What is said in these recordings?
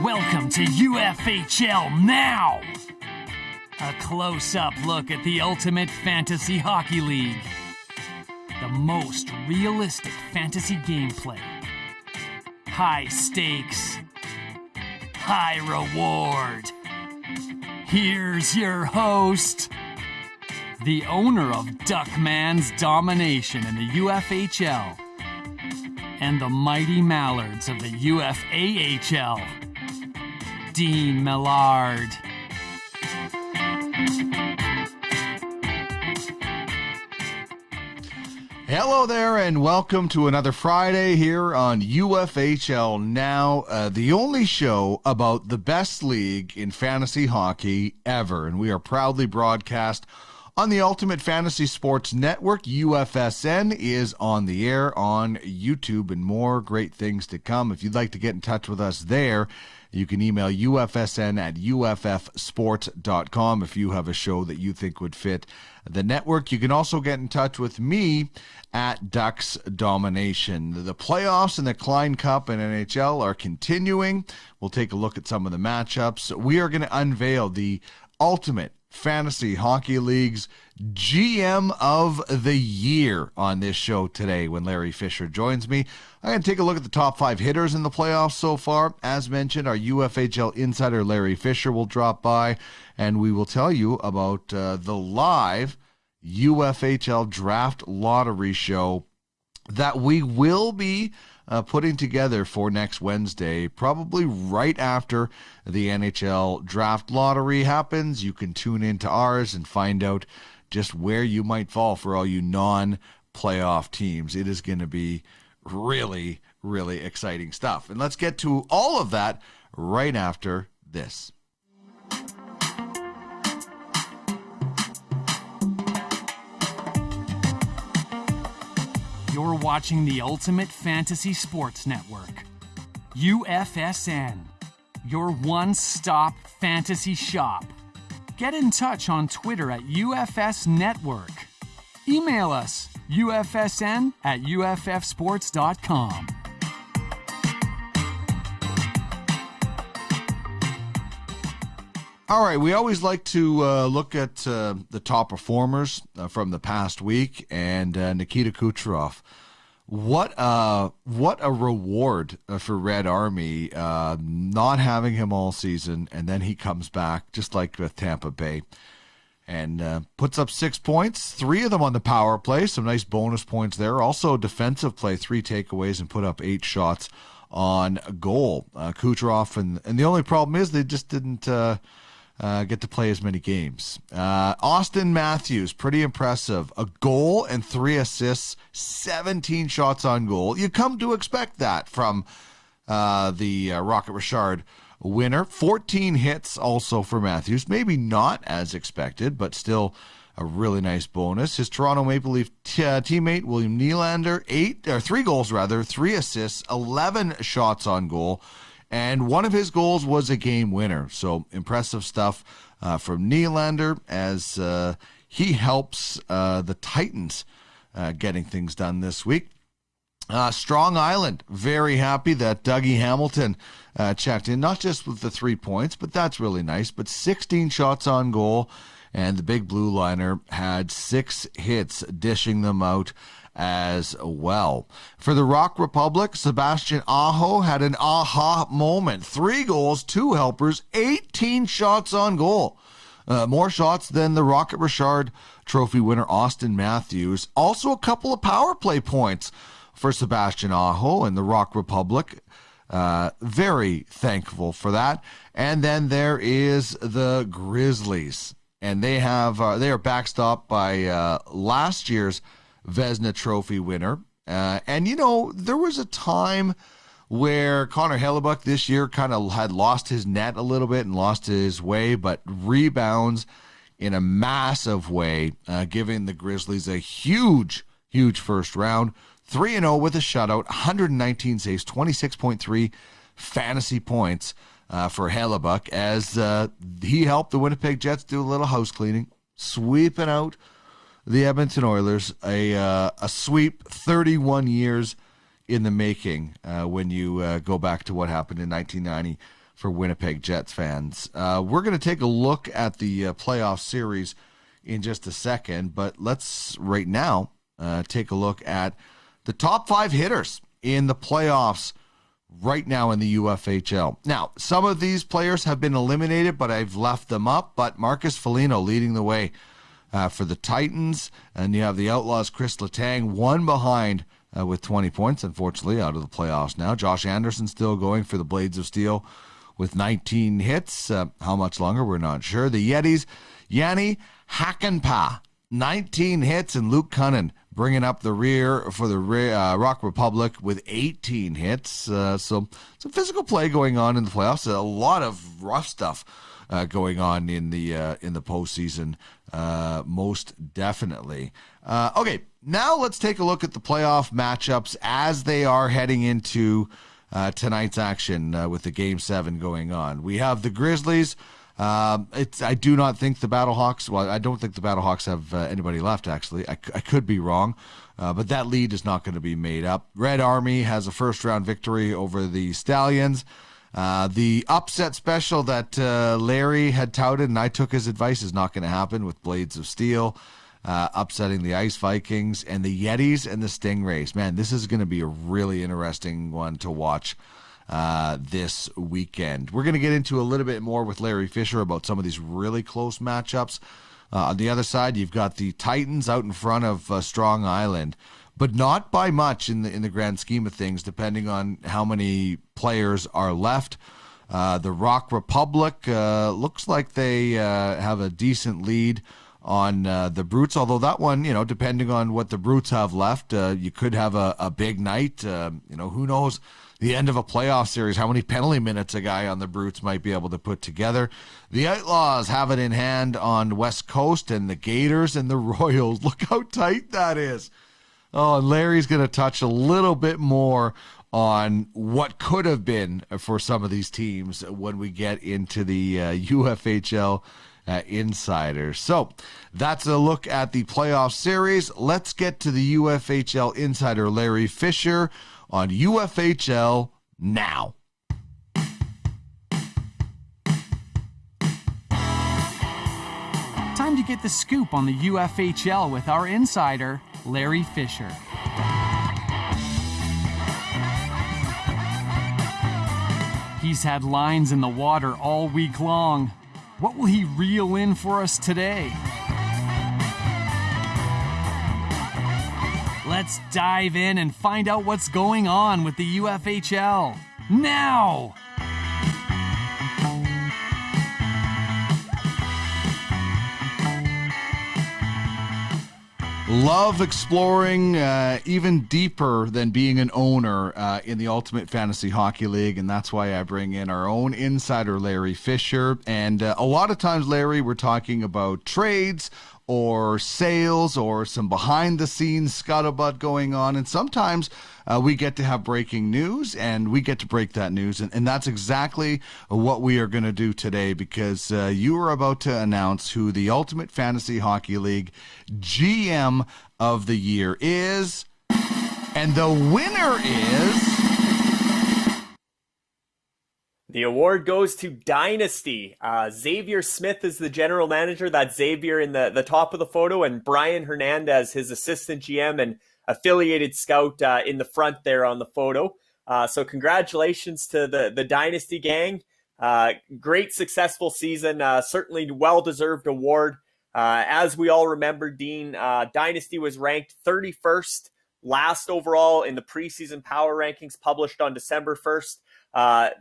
Welcome to UFHL Now! A close-up look at the ultimate fantasy hockey league. The most realistic fantasy gameplay. High stakes. High reward. Here's your host, the owner of Duckman's domination in the UFHL and the mighty Mallards of the UFAHL, Dean Millard. Hello there, and welcome to another Friday here on UFHL Now, the only show about the best league in fantasy hockey ever. And we are proudly broadcast on the Ultimate Fantasy Sports Network. UFSN is on the air on YouTube, and more great things to come. If you'd like to get in touch with us there, you can email UFSN at uffsports.com if you have a show that you think would fit the network. You can also get in touch with me at Ducks Domination. The playoffs in the Klein Cup and NHL are continuing. We'll take a look at some of the matchups. We are going to unveil the Ultimate Fantasy Hockey League's GM of the Year on this show today when Larry Fisher joins me. I'm going to take a look at the top 5 hitters in the playoffs so far. As mentioned, our UFHL Insider Larry Fisher will drop by, and we will tell you about the live UFHL Draft Lottery show that we will be putting together for next Wednesday, probably right after the NHL Draft Lottery happens. You can tune into ours and find out just where you might fall for all you non-playoff teams. It is going to be really, really exciting stuff. And let's get to all of that right after this. You're watching the Ultimate Fantasy Sports Network, UFSN, your one-stop fantasy shop. Get in touch on Twitter at UFS Network. Email us, ufsn at uffsports.com. All right, we always like to look at the top performers from the past week, and Nikita Kucherov. What a reward for Red Army, not having him all season, and then he comes back, just like with Tampa Bay, and puts up 6 points, 3 of them on the power play, some nice bonus points there. Also defensive play, 3 takeaways, and put up 8 shots on goal. Kucherov, and the only problem is they just didn't get to play as many games. Austin Matthews, pretty impressive. A goal and 3 assists, 17 shots on goal. You come to expect that from the Rocket Richard winner. 14 hits also for Matthews. Maybe not as expected, but still a really nice bonus. His Toronto Maple Leaf teammate, William Nylander, 3 goals, 3 assists, 11 shots on goal. And one of his goals was a game winner. So impressive stuff from Nylander as he helps the Titans getting things done this week. Strong Island, very happy that Dougie Hamilton checked in, not just with the 3 points, but that's really nice, but 16 shots on goal. And the big blue liner had 6 hits, dishing them out as well. For the Rock Republic, Sebastian Aho had an aha moment. 3 goals, 2 helpers, 18 shots on goal. More shots than the Rocket Richard Trophy winner Austin Matthews. Also a couple of power play points for Sebastian Aho and the Rock Republic. Very thankful for that. And then there is the Grizzlies. And they are backstopped by last year's Vezina Trophy winner. And, there was a time where Connor Hellebuyck this year kind of had lost his net a little bit and lost his way, but rebounds in a massive way, giving the Grizzlies a huge, huge first round. 3-0 with a shutout, 119 saves, 26.3 fantasy points for Hellebuyck as he helped the Winnipeg Jets do a little house cleaning, sweeping out the Edmonton Oilers, a sweep 31 years in the making when you go back to what happened in 1990 for Winnipeg Jets fans. We're going to take a look at the playoff series in just a second, but let's right now take a look at the top 5 hitters in the playoffs right now in the UFHL. Now, some of these players have been eliminated, but I've left them up. But Marcus Foligno leading the way for the Titans, and you have the Outlaws' Chris Letang, one behind with 20 points, unfortunately, out of the playoffs now. Josh Anderson still going for the Blades of Steel with 19 hits. How much longer, we're not sure. The Yetis, Yanni Hakanpää, 19 hits, and Luke Cunnin bringing up the rear for the Rock Republic with 18 hits. So some physical play going on in the playoffs. A lot of rough stuff going on in the postseason, most definitely. Okay, now let's take a look at the playoff matchups as they are heading into tonight's action with the Game 7 going on. We have the Grizzlies. I do not think the Battlehawks, well, I don't think the Battlehawks have anybody left, actually. I could be wrong, but that lead is not going to be made up. Red Army has a first-round victory over the Stallions. The upset special that Larry had touted, and I took his advice, is not going to happen with Blades of Steel upsetting the Ice Vikings, and the Yetis and the Stingrays. Man, this is going to be a really interesting one to watch this weekend. We're going to get into a little bit more with Larry Fisher about some of these really close matchups. On the other side, you've got the Titans out in front of Strong Island, but not by much in the grand scheme of things, depending on how many players are left. The Rock Republic looks like they have a decent lead on the Brutes, although that one, depending on what the Brutes have left, you could have a big night. Who knows the end of a playoff series, how many penalty minutes a guy on the Brutes might be able to put together. The Outlaws have it in hand on West Coast, and the Gators and the Royals. Look how tight that is. Oh, and Larry's going to touch a little bit more on what could have been for some of these teams when we get into the UFHL Insider. So that's a look at the playoff series. Let's get to the UFHL Insider Larry Fisher on UFHL Now. Time to get the scoop on the UFHL with our insider, Larry Fisher. He's had lines in the water all week long. What will he reel in for us today? Let's dive in and find out what's going on with the UFHL now. Love exploring even deeper than being an owner in the Ultimate Fantasy Hockey League, and that's why I bring in our own insider, Larry Fisher. And a lot of times, Larry, we're talking about trades or sales or some behind-the-scenes scuttlebutt going on, and sometimes we get to have breaking news, and we get to break that news, and that's exactly what we are going to do today, because you are about to announce who the Ultimate Fantasy Hockey League GM of the Year is, and the winner is... The award goes to Dynasty. Xavier Smith is the general manager. That's Xavier in the top of the photo, and Brian Hernandez, his assistant GM and affiliated scout in the front there on the photo. So congratulations to the Dynasty gang. Great successful season. Certainly well-deserved award. As we all remember, Dean, Dynasty was ranked 31st last overall in the preseason power rankings published on December 1st.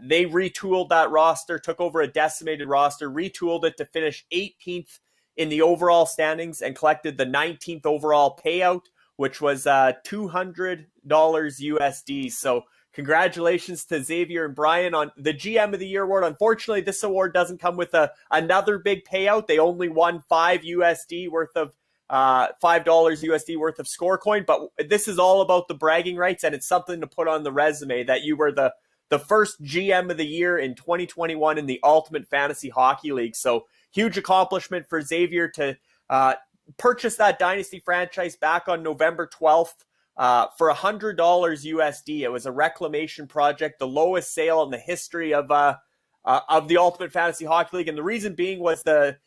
They retooled that roster, took over a decimated roster, retooled it to finish 18th in the overall standings, and collected the 19th overall payout, which was $200 USD. So congratulations to Xavier and Brian on the GM of the Year award. Unfortunately, this award doesn't come with another big payout. They only won $5 USD worth of $5 USD worth of score coin, but this is all about the bragging rights, and it's something to put on the resume that you were the first GM of the year in 2021 in the Ultimate Fantasy Hockey League. So huge accomplishment for Xavier to purchase that Dynasty franchise back on November 12th for $100 USD. It was a reclamation project, the lowest sale in the history of of the Ultimate Fantasy Hockey League. And the reason being was the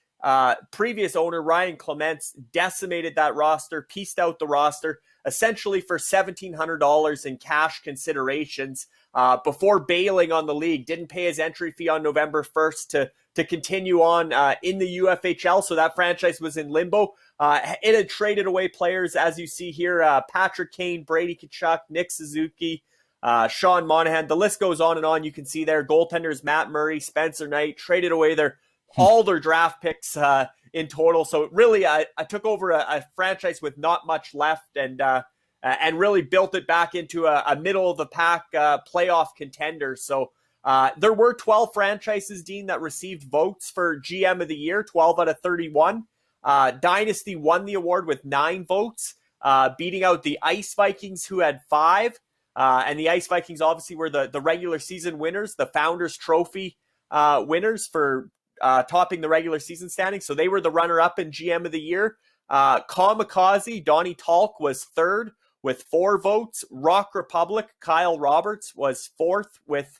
previous owner, Ryan Clements, decimated that roster, pieced out the roster, essentially for $1,700 in cash considerations before bailing on the league. Didn't pay his entry fee on November 1st to continue on in the UFHL, so that franchise was in limbo. It had traded away players, as you see here, Patrick Kane, Brady Tkachuk, Nick Suzuki, Sean Monahan. The list goes on and on. You can see there, goaltenders Matt Murray, Spencer Knight, traded away all their draft picks in total. So really, I took over a franchise with not much left and really built it back into a middle-of-the-pack playoff contender. So there were 12 franchises, Dean, that received votes for GM of the Year, 12 out of 31. Dynasty won the award with 9 votes, beating out the Ice Vikings, who had 5. And the Ice Vikings obviously were the regular season winners, the Founders Trophy winners for topping the regular season standings. So they were the runner-up in GM of the Year. Kamikaze, Donnie Talk, was 3rd with 4 votes. Rock Republic, Kyle Roberts, was 4th with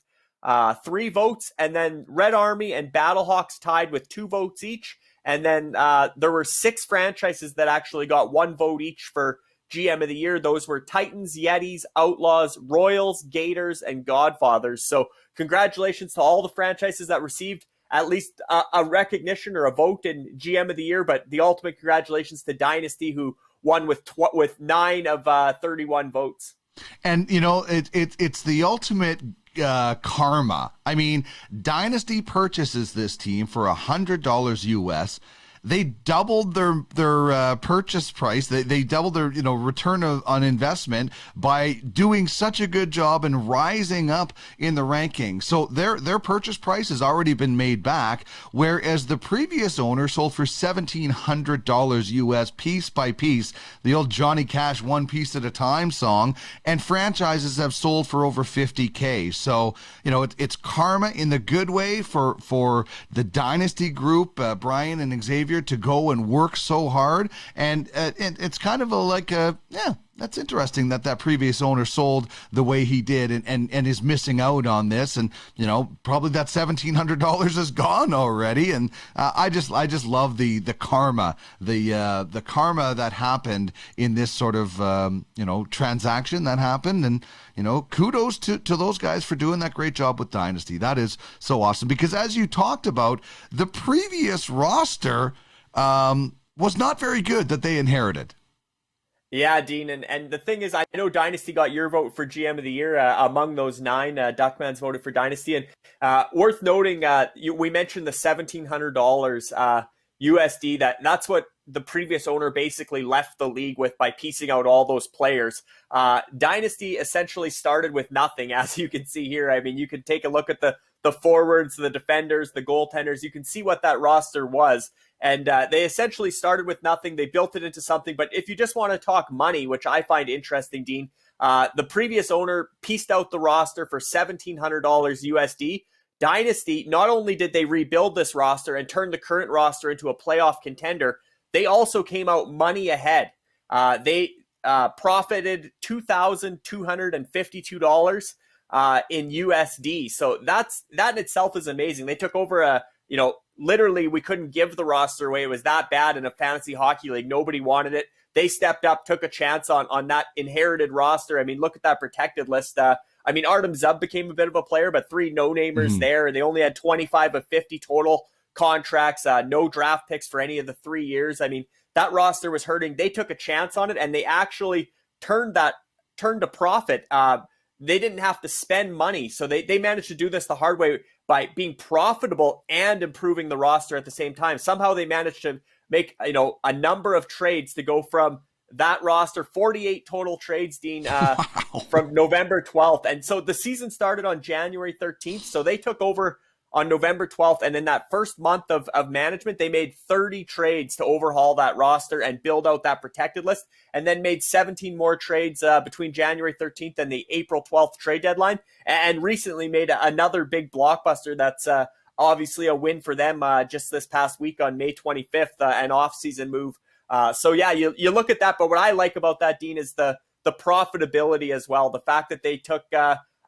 3 votes. And then Red Army and Battlehawks tied with 2 votes each. And then there were 6 franchises that actually got 1 vote each for GM of the Year. Those were Titans, Yetis, Outlaws, Royals, Gators, and Godfathers. So congratulations to all the franchises that received at least a recognition or a vote in GM of the Year, but the ultimate congratulations to Dynasty, who won with 9 of 31 votes. And, it's the ultimate karma. I mean, Dynasty purchases this team for $100 US. They doubled their purchase price. They doubled their return on investment by doing such a good job and rising up in the rankings. So their purchase price has already been made back, whereas the previous owner sold for $1,700 US piece by piece, the old Johnny Cash one piece at a time song, and franchises have sold for over $50K. So it's karma in the good way for the Dynasty group, Brian and Xavier, to go and work so hard, and it's kind of that's interesting that previous owner sold the way he did and is missing out on this, and probably that $1,700 is gone already. And I just love the karma, the karma that happened in this sort of transaction that happened. And kudos to those guys for doing that great job with Dynasty. That is so awesome, because as you talked about, the previous roster was not very good that they inherited. Yeah, Dean, and the thing is, I know Dynasty got your vote for GM of the Year among those 9. Duckman's voted for Dynasty, and worth noting, we mentioned the $1,700 USD. That's what the previous owner basically left the league with by piecing out all those players. Dynasty essentially started with nothing, as you can see here. I mean, you can take a look at the forwards, the defenders, the goaltenders. You can see what that roster was. And they essentially started with nothing. They built it into something. But if you just want to talk money, which I find interesting, Dean, the previous owner pieced out the roster for $1,700 USD. Dynasty, not only did they rebuild this roster and turn the current roster into a playoff contender, they also came out money ahead. They profited $2,252 in USD. So that in itself is amazing. They took over literally, we couldn't give the roster away. It was that bad in a fantasy hockey league. Nobody wanted it. They stepped up, took a chance on that inherited roster. I mean, look at that protected list. Artem Zub became a bit of a player, but 3 no-namers there. They only had 25 of 50 total contracts, no draft picks for any of the 3 years. I mean, that roster was hurting. They took a chance on it, and they actually turned a profit. They didn't have to spend money. So they managed to do this the hard way by being profitable and improving the roster at the same time. Somehow they managed to make, a number of trades to go from that roster, 48 total trades, Dean, from November 12th. And so the season started on January 13th. So they took over on November 12th. And in that first month of management, they made 30 trades to overhaul that roster and build out that protected list, and then made 17 more trades between January 13th and the April 12th trade deadline, and recently made another big blockbuster that's obviously a win for them just this past week on May 25th, an off-season move. So yeah, you look at that, but what I like about that, Dean, is the profitability as well. The fact that they took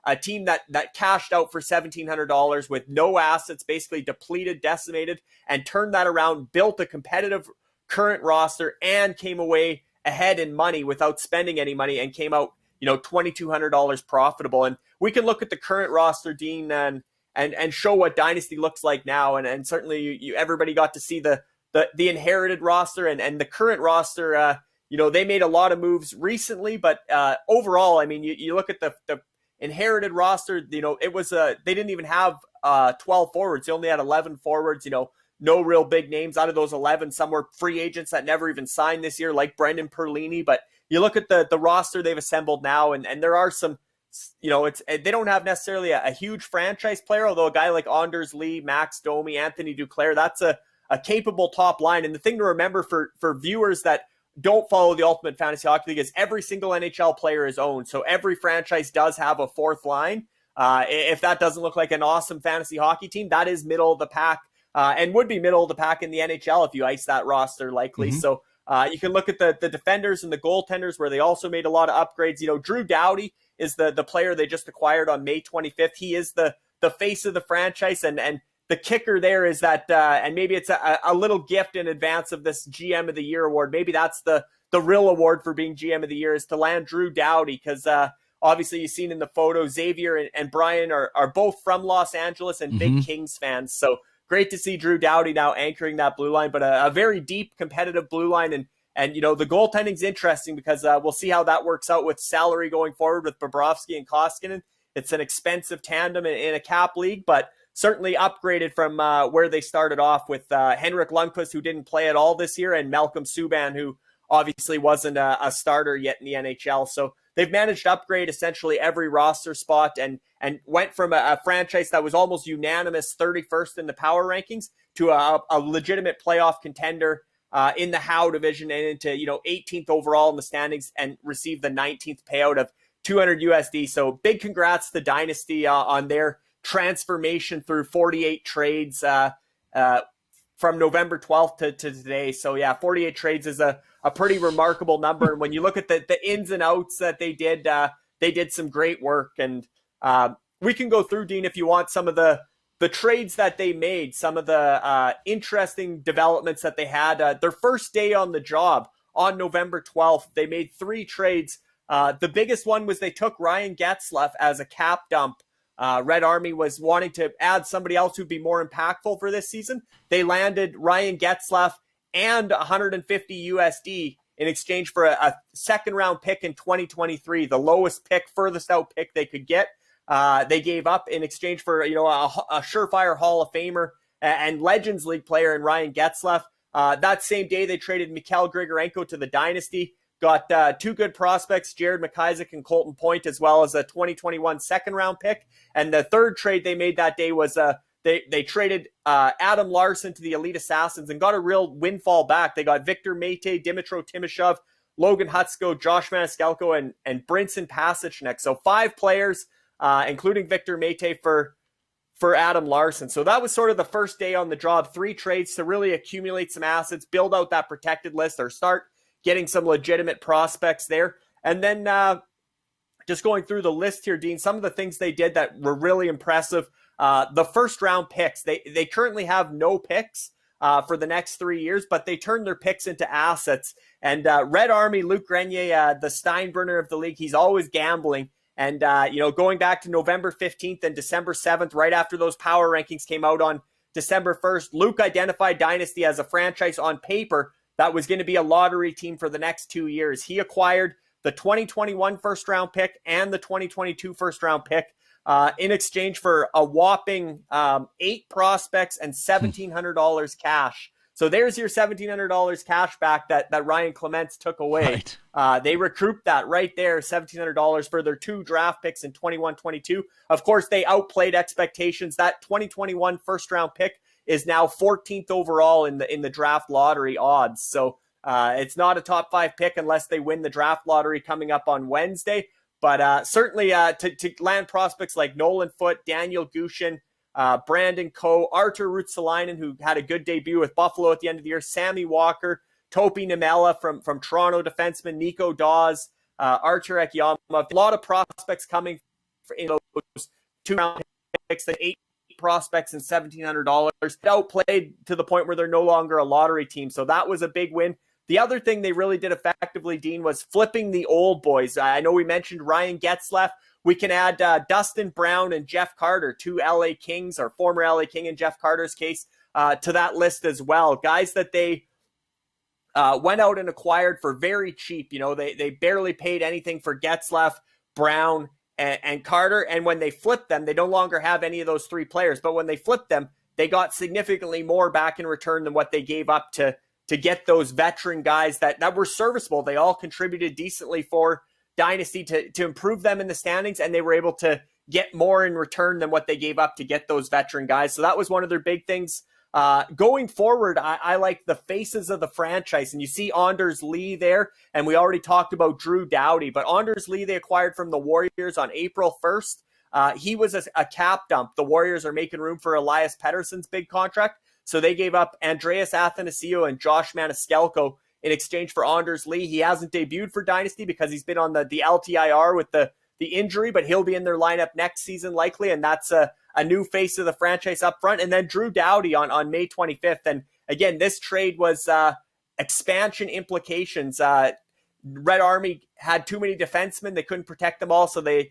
a team that cashed out for $1,700 with no assets, basically depleted, decimated, and turned that around, built a competitive current roster, and came away ahead in money without spending any money, and came out, $2,200 profitable. And we can look at the current roster, Dean, and show what Dynasty looks like now. And certainly everybody got to see the inherited roster and the current roster. They made a lot of moves recently, but overall, I mean, you look at the inherited roster, it was they didn't even have 12 forwards. They only had 11 forwards, no real big names. Out of those 11, some were free agents that never even signed this year, like Brendan Perlini. But you look at the roster they've assembled now, and there are some, they don't have necessarily a huge franchise player, although a guy like Anders Lee, Max Domi, Anthony Duclair, that's a capable top line. And the thing to remember for viewers that don't follow the Ultimate Fantasy Hockey League is every single NHL player is owned. So every franchise does have a fourth line. If that doesn't look like an awesome fantasy hockey team, that is middle of the pack, and would be middle of the pack in the NHL if you ice that roster likely. Mm-hmm. So you can look at the defenders and the goaltenders where they also made a lot of upgrades. Drew Dowdy is the player they just acquired on May 25th. He is the face of the franchise, and the kicker there is that, and maybe it's a little gift in advance of this GM of the Year award. Maybe that's the real award for being GM of the Year, is to land Drew Dowdy, because obviously you've seen in the photo, Xavier and Brian are both from Los Angeles and big Kings fans. So great to see Drew Dowdy now anchoring that blue line, but a very deep competitive blue line. And the goaltending's interesting because we'll see how that works out with salary going forward with Bobrovsky and Koskinen. It's an expensive tandem in a cap league, but certainly upgraded from where they started off with Henrik Lundqvist, who didn't play at all this year, and Malcolm Subban, who obviously wasn't a starter yet in the NHL. So they've managed to upgrade essentially every roster spot and went from a franchise that was almost unanimous 31st in the power rankings to a legitimate playoff contender in the Howe division, and into 18th overall in the standings, and received the 19th payout of $200 USD. So big congrats to Dynasty on their transformation through 48 trades from November 12th to today. So yeah, 48 trades is a pretty remarkable number. And when you look at the ins and outs that they did some great work. And we can go through, Dean, if you want, some of the trades that they made, some of the interesting developments that they had. Their first day on the job on November 12th, they made 3 trades. The biggest one was they took Ryan Getzlaf as a cap dump. Red Army was wanting to add somebody else who'd be more impactful for this season. They landed Ryan Getzlaf and 150 USD in exchange for a second round pick in 2023, the lowest pick, furthest out pick they could get. They gave up in exchange for a surefire Hall of Famer and Legends League player in Ryan Getzlaf. That same day, they traded Mikhail Grigorenko to the Dynasty. Got 2 good prospects, Jared McIsaac and Colton Point, as well as a 2021 second-round pick. And the third trade they made that day was they traded Adam Larson to the Elite Assassins and got a real windfall back. They got Victor Mete, Dimitro Timashov, Logan Hutsko, Josh Maniscalco, and Brinson Pasichnuk. So 5 players, including Victor Mete, for Adam Larson. So that was sort of the first day on the job. 3 trades to really accumulate some assets, build out that protected list, or start getting some legitimate prospects there. And then just going through the list here, Dean, some of the things they did that were really impressive. The first round picks, they currently have no picks for the next 3 years, but they turned their picks into assets. And Red Army, Luc Grenier, the Steinbrenner of the league, he's always gambling. And, going back to November 15th and December 7th, right after those power rankings came out on December 1st, Luc identified Dynasty as a franchise on paper that was going to be a lottery team for the next 2 years. He acquired the 2021 first-round pick and the 2022 first-round pick in exchange for a whopping 8 prospects and $1,700 cash. So there's your $1,700 cash back that Ryan Clements took away. Right. They recouped that right there, $1,700 for their 2 draft picks in 21-22. Of course, they outplayed expectations. That 2021 first-round pick is now 14th overall in the draft lottery odds. So it's not a top 5 pick unless they win the draft lottery coming up on Wednesday. But certainly to land prospects like Nolan Foote, Daniel Gushin, Brandon Coe, Artur Ruotsalainen, who had a good debut with Buffalo at the end of the year, Sammy Walker, Topi Nimella from Toronto defenseman, Nico Dawes, Artur Ekiyama. A lot of prospects coming in those 2 round picks, then 8 prospects and $1,700. Outplayed to the point where they're no longer a lottery team. So that was a big win. The other thing they really did effectively, Dean, was flipping the old boys. I know we mentioned Ryan Getzlaf. We can add Dustin Brown and Jeff Carter, 2 LA Kings, or former LA King in Jeff Carter's case, to that list as well. Guys that they went out and acquired for very cheap. You know, they barely paid anything for Getzlaf, Brown, and Carter. And when they flipped them, they no longer have any of those 3 players. But when they flipped them, they got significantly more back in return than what they gave up to get those veteran guys that were serviceable. They all contributed decently for Dynasty to improve them in the standings, and they were able to get more in return than what they gave up to get those veteran guys. So that was one of their big things. Going forward, I like the faces of the franchise, and you see Anders Lee there, and we already talked about Drew Dowdy, but Anders Lee they acquired from the Warriors on April 1st. He was a cap dump. The Warriors are making room for Elias Pettersson's big contract, so they gave up Andreas Athanasiou and Josh Maniscalco in exchange for Anders Lee. He hasn't debuted for Dynasty because he's been on the LTIR with the injury, but he'll be in their lineup next season likely, and that's a new face of the franchise up front. And then Drew Dowdy on May 25th. And again, this trade was expansion implications. Red Army had too many defensemen. They couldn't protect them all, so they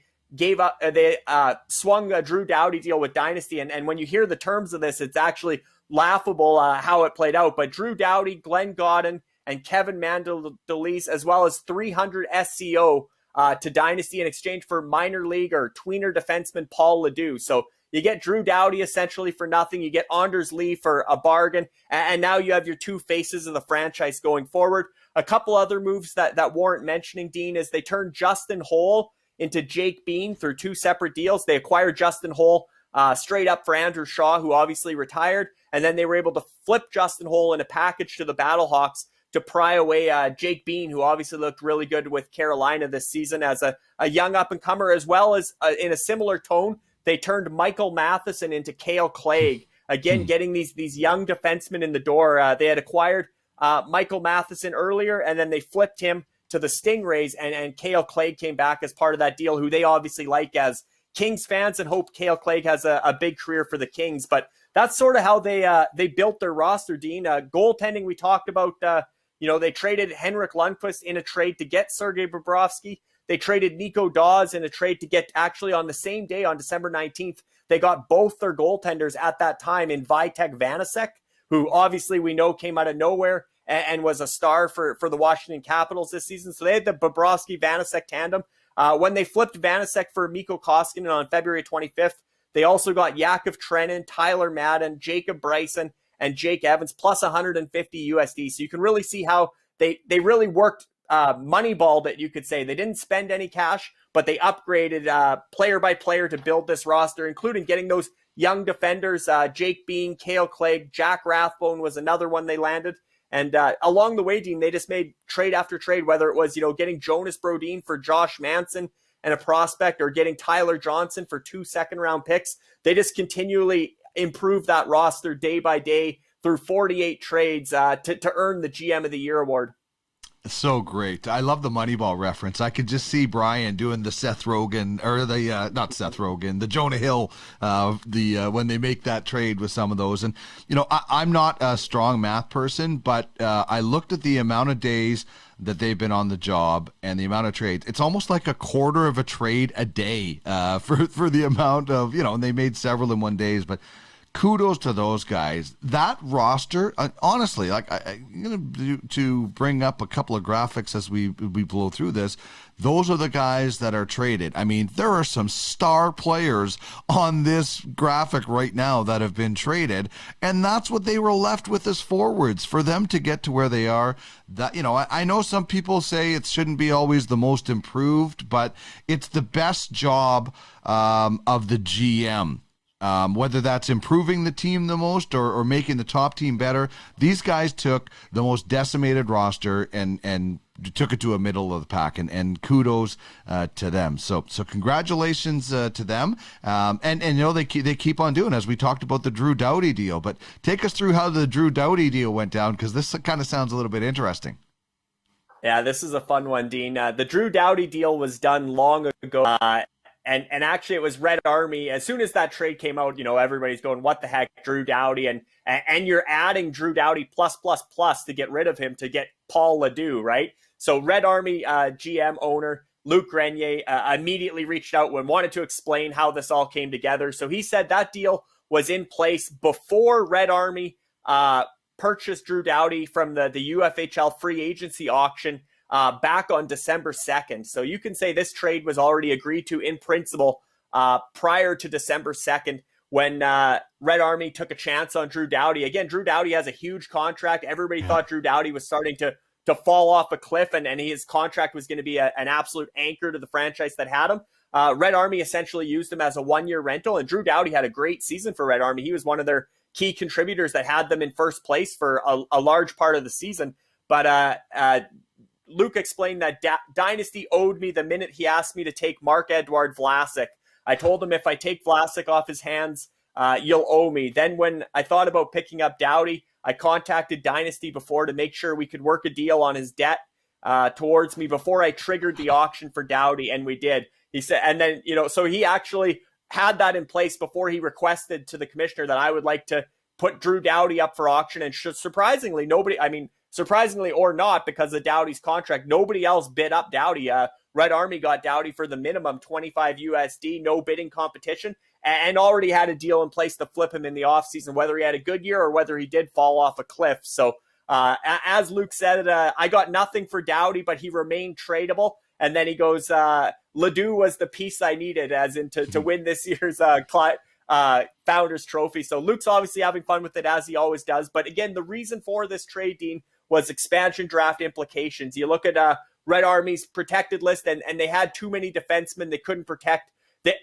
swung a Drew Dowdy deal with Dynasty. And when you hear the terms of this, it's actually laughable how it played out. But Drew Dowdy, Glenn Godden, and Kevin Mandelis, as well as 300 SCO to Dynasty in exchange for minor league or tweener defenseman Paul Ledoux. So you get Drew Dowdy essentially for nothing. You get Anders Lee for a bargain. And now you have your 2 faces of the franchise going forward. A couple other moves that warrant mentioning, Dean, is they turned Justin Holl into Jake Bean through 2 separate deals. They acquired Justin Holl straight up for Andrew Shaw, who obviously retired. And then they were able to flip Justin Holl in a package to the Battlehawks to pry away Jake Bean, who obviously looked really good with Carolina this season as a young up-and-comer, as well as in a similar tone, they turned Michael Matheson into Cale Clegg. Again, getting these young defensemen in the door. They had acquired Michael Matheson earlier, and then they flipped him to the Stingrays, and Cale Clegg came back as part of that deal, who they obviously like as Kings fans and hope Cale Clegg has a big career for the Kings. But that's sort of how they built their roster, Dean. Goaltending, we talked about. They traded Henrik Lundqvist in a trade to get Sergei Bobrovsky. They traded Nico Dawes in a trade to get, actually on the same day, on December 19th, they got both their goaltenders at that time in Vitek Vanacek, who obviously we know came out of nowhere and was a star for the Washington Capitals this season. So they had the Bobrovsky-Vanacek tandem. When they flipped Vanacek for Mikko Koskinen on February 25th, they also got Yakov Trenin, Tyler Madden, Jacob Bryson, and Jake Evans, plus 150 USD. So you can really see how they really worked, moneyballed it, you could say. They didn't spend any cash, but they upgraded player by player to build this roster, including getting those young defenders, Jake Bean, Cale Clegg, Jack Rathbone was another one they landed. And along the way, Dean, they just made trade after trade, whether it was, getting Jonas Brodin for Josh Manson and a prospect, or getting Tyler Johnson for 2 second-round picks. They just continually improve that roster day by day through 48 trades to earn the GM of the Year award. So great. I love the Moneyball reference. I could just see Brian doing the Seth Rogen, or not Seth Rogen, the Jonah Hill, when they make that trade with some of those. And, I'm not a strong math person, but I looked at the amount of days that they've been on the job and the amount of trades. It's almost like a quarter of a trade a day for the amount of, and they made several in 1 day, but kudos to those guys. That roster, honestly, I'm going to bring up a couple of graphics as we blow through this. Those are the guys that are traded. I mean, there are some star players on this graphic right now that have been traded, and that's what they were left with as forwards. For them to get to where they are, that I know some people say it shouldn't be always the most improved, but it's the best job of the GM. Whether that's improving the team the most or making the top team better, these guys took the most decimated roster and took it to a middle of the pack, and kudos to them. So congratulations to them. And they keep on doing, as we talked about the Drew Dowdy deal. But take us through how the Drew Dowdy deal went down, because this kind of sounds a little bit interesting. Yeah, this is a fun one, Dean. The Drew Dowdy deal was done long ago. And actually it was Red Army. As soon as that trade came out, everybody's going, what the heck, Drew Dowdy, and you're adding Drew Dowdy plus to get rid of him to get Paul Ledoux, right? So Red Army GM owner Luc Grenier immediately reached out and wanted to explain how this all came together. So he said that deal was in place before Red Army purchased Drew Dowdy from the UFHL free agency auction back on December 2nd. So you can say this trade was already agreed to in principle prior to December 2nd when Red Army took a chance on Drew Dowdy. Again, Drew Dowdy has a huge contract. Everybody thought Drew Dowdy was starting to fall off a cliff, and his contract was going to be an absolute anchor to the franchise that had him. Red Army essentially used him as a one-year rental, and Drew Dowdy had a great season for Red Army. He was one of their key contributors that had them in first place for a large part of the season. But Luke explained that Dynasty owed me the minute he asked me to take Marc-Edouard Vlasic. I told him if I take Vlasic off his hands, you'll owe me. Then when I thought about picking up Dowdy, I contacted Dynasty before to make sure we could work a deal on his debt towards me before I triggered the auction for Dowdy, and we did. He said, and then, so he actually had that in place before he requested to the commissioner that I would like to put Drew Dowdy up for auction. And surprisingly, surprisingly or not, because of Dowdy's contract, nobody else bid up Dowdy. Red Army got Dowdy for the minimum 25 USD, no bidding competition, and already had a deal in place to flip him in the offseason, whether he had a good year or whether he did fall off a cliff. So as Luke said, I got nothing for Dowdy, but he remained tradable. And then he goes, Ledoux was the piece I needed, as in to win this year's Founders Trophy. So Luke's obviously having fun with it, as he always does. But again, the reason for this trade, Dean, was expansion draft implications. You look at Red Army's protected list, and they had too many defensemen they couldn't protect.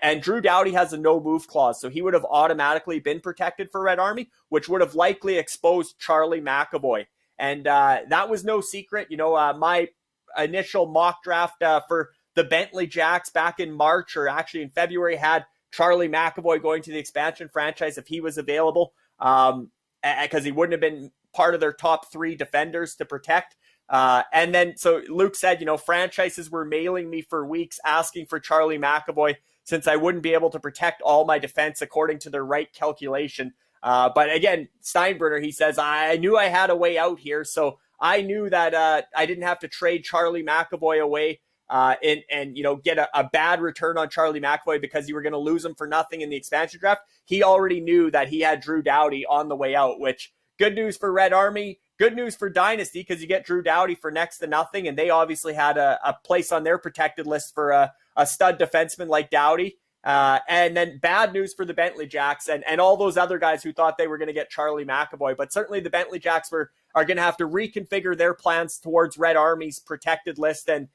And Drew Dowdy has a no-move clause, so he would have automatically been protected for Red Army, which would have likely exposed Charlie McAvoy. And that was no secret. My initial mock draft for the Bentley Jacks back in March, or actually in February, had Charlie McAvoy going to the expansion franchise if he was available, because he wouldn't have been part of their top three defenders to protect. And then, so Luke said, franchises were mailing me for weeks asking for Charlie McAvoy since I wouldn't be able to protect all my defense according to their right calculation. But again, Steinbrenner, he says, I knew I had a way out here, so I knew that I didn't have to trade Charlie McAvoy away and get a bad return on Charlie McAvoy because you were going to lose him for nothing in the expansion draft. He already knew that he had Drew Dowdy on the way out, which good news for Red Army, good news for Dynasty, because you get Drew Dowdy for next to nothing, and they obviously had a place on their protected list for a stud defenseman like Dowdy. And then bad news for the Bentley Jacks and all those other guys who thought they were going to get Charlie McAvoy. But certainly the Bentley Jacks are going to have to reconfigure their plans towards Red Army's protected list and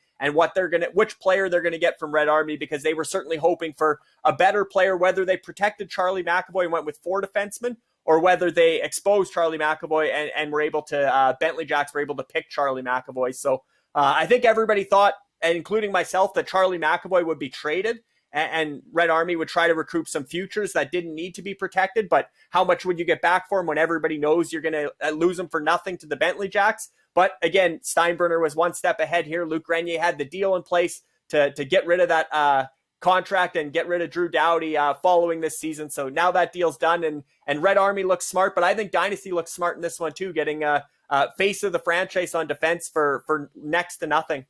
which player they're going to get from Red Army, because they were certainly hoping for a better player, whether they protected Charlie McAvoy and went with 4 defensemen, or whether they exposed Charlie McAvoy and were able to, Bentley Jacks were able to pick Charlie McAvoy. So I think everybody thought, and including myself, that Charlie McAvoy would be traded and Red Army would try to recoup some futures that didn't need to be protected. But how much would you get back for him when everybody knows you're going to lose him for nothing to the Bentley Jacks? But again, Steinbrenner was one step ahead here. Luc Grenier had the deal in place to get rid of that contract and get rid of Drew Dowdy following this season. So now that deal's done, and Red Army looks smart, but I think Dynasty looks smart in this one too, getting face of the franchise on defense for next to nothing.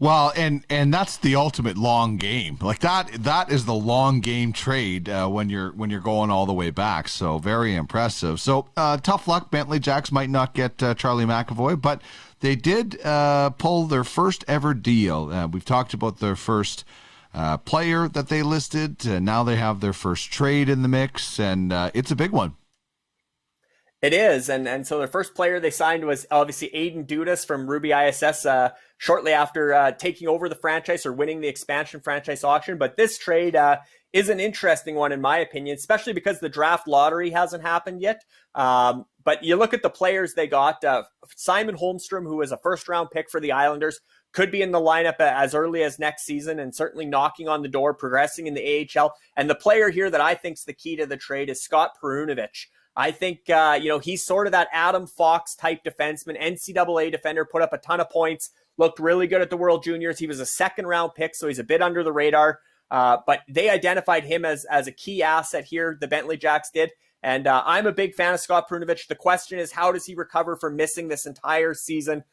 Well, and that's the ultimate long game. Like that is the long game trade when you're going all the way back. So very impressive. So tough luck. Bentley Jacks might not get Charlie McAvoy, but they did pull their first ever deal. We've talked about their first player that they listed. Now they have their first trade in the mix, and it's a big one. It is, and so their first player they signed was obviously Aiden Dudas from Ruby ISS shortly after taking over the franchise or winning the expansion franchise auction. But this trade is an interesting one in my opinion, especially because the draft lottery hasn't happened yet. But you look at the players they got. Simon Holmstrom, who was a first-round pick for the Islanders, could be in the lineup as early as next season and certainly knocking on the door, progressing in the AHL. And the player here that I think is the key to the trade is Scott Perunovich. I think, he's sort of that Adam Fox type defenseman, NCAA defender, put up a ton of points, looked really good at the World Juniors. He was a second-round pick, so he's a bit under the radar. But they identified him as a key asset here, the Bentley Jacks did. And I'm a big fan of Scott Perunovich. The question is, how does he recover from missing this entire season?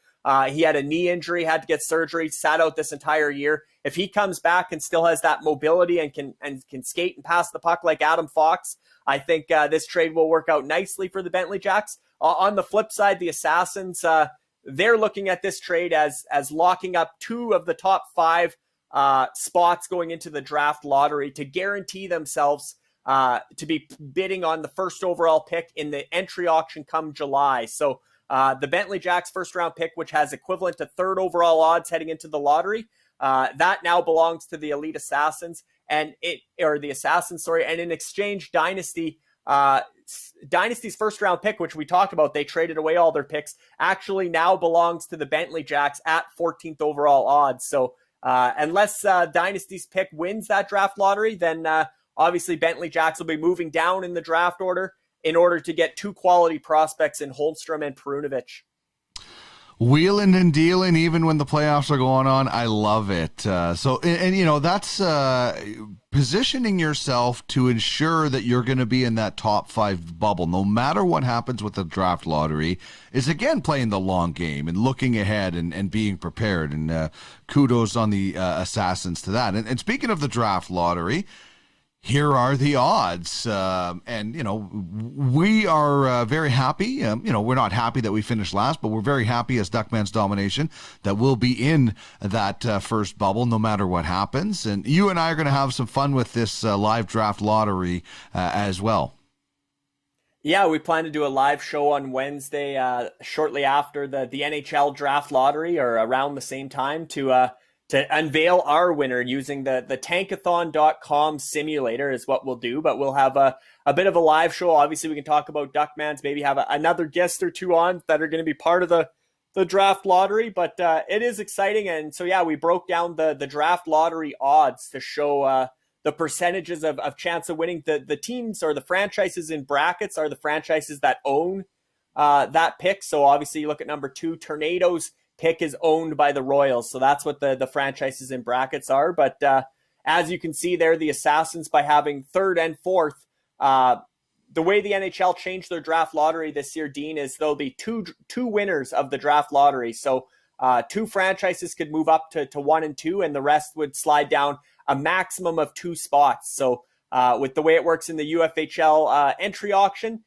He had a knee injury, had to get surgery, sat out this entire year. If he comes back and still has that mobility and can skate and pass the puck like Adam Fox, I think this trade will work out nicely for the Bentley Jacks. On the flip side, the Assassins, they're looking at this trade as locking up 2 of the top 5 spots going into the draft lottery to guarantee themselves to be bidding on the first overall pick in the entry auction come July. So the Bentley Jacks first round pick, which has equivalent to 3rd overall odds heading into the lottery, that now belongs to the Elite Assassins and in exchange, Dynasty's first round pick, which we talked about, they traded away all their picks, actually now belongs to the Bentley Jacks at 14th overall odds. So unless Dynasty's pick wins that draft lottery, then obviously Bentley Jacks will be moving down in the draft order in order to get 2 quality prospects in Holmstrom and Perunovich. Wheeling and dealing, even when the playoffs are going on, I love it. That's positioning yourself to ensure that you're going to be in that top 5 bubble, no matter what happens with the draft lottery, is again playing the long game and looking ahead and being prepared. And kudos on the Assassins to that. And speaking of the draft lottery, here are the odds. We are very happy. We're not happy that we finished last, but we're very happy as Duckman's Domination that we'll be in that first bubble no matter what happens. And you and I are going to have some fun with this live draft lottery as well. Yeah, we plan to do a live show on Wednesday shortly after the NHL draft lottery or around the same time to unveil our winner using the tankathon.com simulator is what we'll do. But we'll have a bit of a live show. Obviously, we can talk about Duckmans, maybe have another guest or 2 on that are going to be part of the draft lottery. But it is exciting. And so, yeah, we broke down the draft lottery odds to show the percentages of chance of winning. The teams or the franchises in brackets are the franchises that own that pick. So obviously, you look at number 2, Tornadoes pick is owned by the Royals. So that's what the franchises in brackets are. But as you can see there, the Assassins, by having 3rd and 4th, the way the NHL changed their draft lottery this year, Dean, is there'll be two winners of the draft lottery. So 2 franchises could move up to 1 and 2, and the rest would slide down a maximum of 2 spots. So with the way it works in the UFHL entry auction,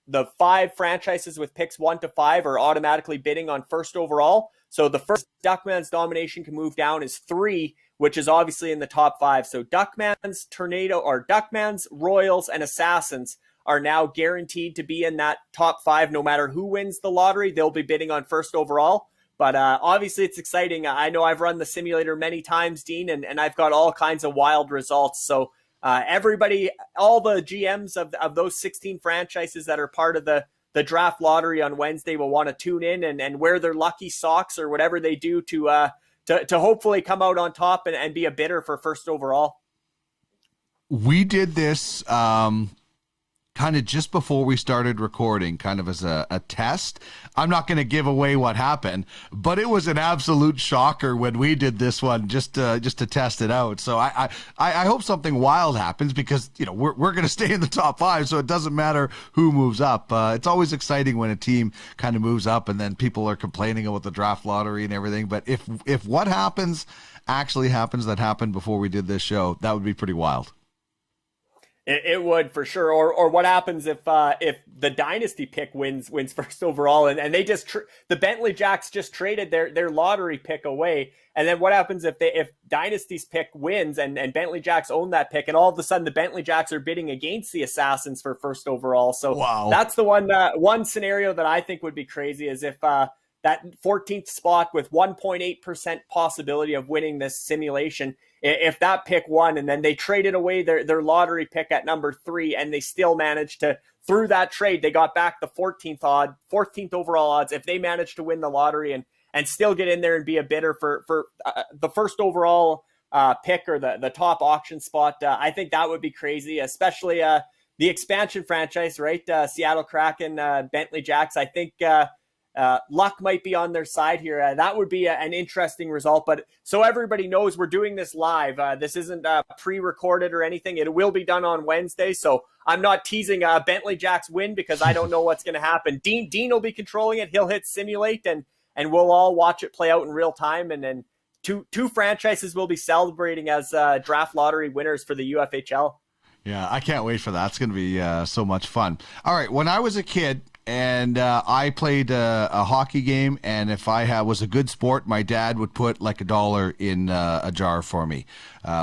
the 5 franchises with picks 1 to 5 are automatically bidding on first overall. So the first Duckman's Domination can move down is 3, which is obviously in the top 5. So Duckman's, Duckman's, Royals, and Assassins are now guaranteed to be in that top 5 no matter who wins the lottery. They'll be bidding on first overall. But obviously it's exciting. I know I've run the simulator many times, Dean, and I've got all kinds of wild results. So everybody, all the GMs of those 16 franchises that are part of the draft lottery on Wednesday will want to tune in and wear their lucky socks or whatever they do to hopefully come out on top and be a bidder for first overall. We did this kind of just before we started recording, kind of as a test. I'm not going to give away what happened, but it was an absolute shocker when we did this one just to test it out. So I hope something wild happens because, we're going to stay in the top 5, so it doesn't matter who moves up. It's always exciting when a team kind of moves up and then people are complaining about the draft lottery and everything. But if what happens actually happens that happened before we did this show, that would be pretty wild. It would for sure. Or what happens if the Dynasty pick wins first overall and they just the Bentley Jacks just traded their lottery pick away, and then what happens if Dynasty's pick wins and Bentley Jacks own that pick, and all of a sudden the Bentley Jacks are bidding against the Assassins for first overall. So wow. That's the one scenario that I think would be crazy, is if that 14th spot with 1.8% possibility of winning this simulation, if that pick won and then they traded away their lottery pick at number 3 and they still managed to, through that trade, they got back the 14th overall odds. If they managed to win the lottery and still get in there and be a bidder for the first overall pick or the top auction spot, I think that would be crazy, especially the expansion franchise, right? Seattle Kraken, Bentley Jacks. I think luck might be on their side here. That would be an interesting result. But so everybody knows, we're doing this live. This isn't pre-recorded or anything. It will be done on Wednesday. So I'm not teasing Bentley Jacks win because I don't know what's going to happen. Dean will be controlling it. He'll hit simulate, and we'll all watch it play out in real time. And then two franchises will be celebrating as draft lottery winners for the UFHL. Yeah, I can't wait for that. It's going to be so much fun. All right, when I was a kid and I played a hockey game, and if I was a good sport, my dad would put like $1 in a jar for me.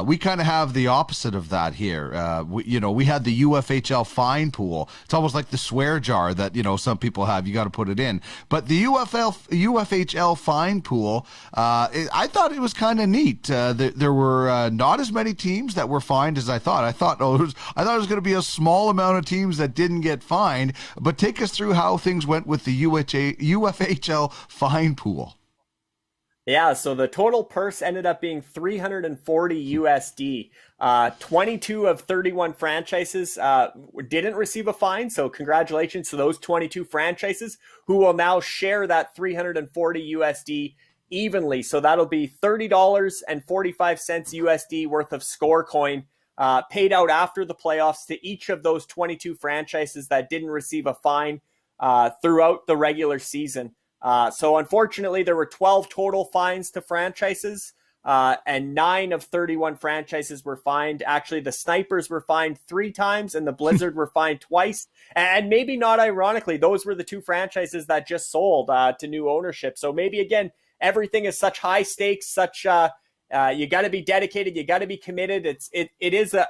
We kind of have the opposite of that here. We had the UFHL fine pool. It's almost like the swear jar that, some people have. You got to put it in. But the UFHL fine pool, I thought it was kind of neat. There were not as many teams that were fined as I thought. I thought it was going to be a small amount of teams that didn't get fined. But take us through how things went with the UFHL fine pool. Yeah, so the total purse ended up being $340 USD. 22 of 31 franchises didn't receive a fine, so congratulations to those 22 franchises who will now share that $340 USD evenly. So that'll be $30.45 USD worth of score coin paid out after the playoffs to each of those 22 franchises that didn't receive a fine throughout the regular season. So unfortunately, there were 12 total fines to franchises, and 9 of 31 franchises were fined. Actually, the Snipers were fined 3 times, and the Blizzard were fined twice. And maybe not ironically, those were the 2 franchises that just sold to new ownership. So maybe, again, everything is such high stakes, such you got to be dedicated, you got to be committed. It is a